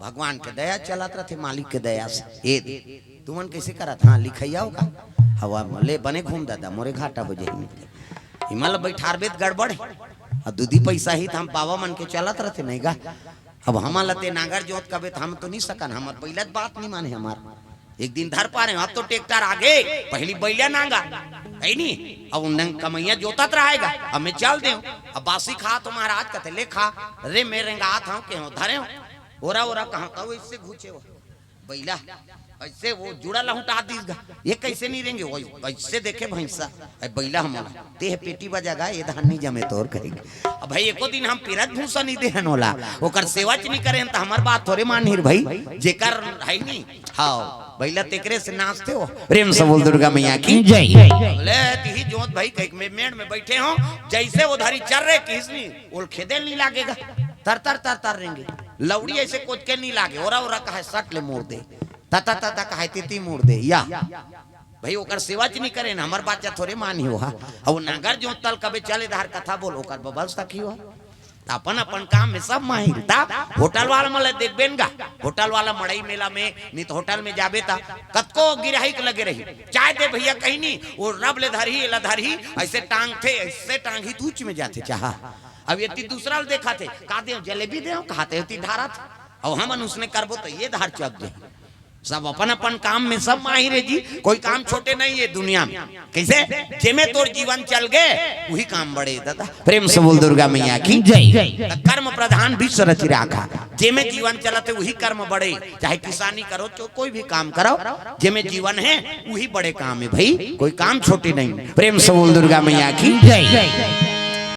भगवान के दया चलत रहे मालिक के दया से ए तुमन कैसे करत हाँ लिखैया होगा हवा ले बने घूम दादा मोरे घाटा हो जाई हिमाल बैठारबेत गड़बड़ और दूधी पैसा ही हम पावा मन के चलत रहते नहीं गा अब हम लते नागर जोत कबे हम तो नहीं सकन हमार पहले बात नहीं माने हमार एक दिन धर पा रहे अब तो ट्रैक्टर आगे पहली बैलिया नांगा है नहीं अब उन कमैया जोतत रहेगा अब मैं चल दे अब बासी खा तो महाराज कहते ले खा रे मेरे गात हूँ के धरे ओरा ओरा कहाँ कहो इससे घूचे हो बैला ऐसे वो जुड़ा लहुटा दीगा ये कैसे नहीं रहेंगे वो ऐसे देखे भैंसा बैला हमारा देह पेटी बजागा ये धान नहीं जमे तोर करेंगे अब भाई एको दिन हम पिरत भूसा नहीं देहन होला ओकर सेवा च नहीं करें तो हमार बात थोड़े मानहिर भाई जेकर है नहीं हाँ बैला तेकरे से नाचते हो प्रेम से बोल दुर्गा मैया की जय ले ती जोत भाई कहीं में मेड़ में बैठे हो जैसे वो धारी चल रहे किसनी ओल खेदे नहीं लागेगा तर तर तर तर रहेंगे लौड़ी ऐसे कुछ के नहीं लागे ओरा ओरा कहे सट ले मोड़ दे ता कहे तिती मोड़ दे या भाई ओकर सेवा च नहीं करे ना हमार बात थोड़े मानी हो अब नागर जो तल कबे चले धार कथा बोल ओकर बबल सखी हो अपन अपन काम में सब माहिर ता होटल वाला मले देखबेन गा होटल वाला मड़ई मेला में नहीं तो होटल में जाबे ता कतको गिराही के लगे रही चाय दे भैया कहीं नहीं वो रब ले धरी एला धरी ऐसे टांग थे ऐसे टांग ही दूच में जाते चाहा अब ये दूसरा देखा थे का दे जलेबी दे खाते धारा था और हम उसने करबो तो ये धार चक दे सब अपन अपन काम में सब माहिर है जी कोई काम छोटे नहीं है दुनिया में कैसे जेमे तोर जीवन चल गए वही काम बड़े दादा प्रेम से बोल दुर्गा मैया की जय कर्म प्रधान विश्व रचि राखा जेमे जीवन चलते वही कर्म बड़े चाहे किसानी करो तो कोई भी काम करो जेमे जीवन है वही बड़े काम है भाई कोई काम छोटे नहीं प्रेम से बोल दुर्गा मैया की जय।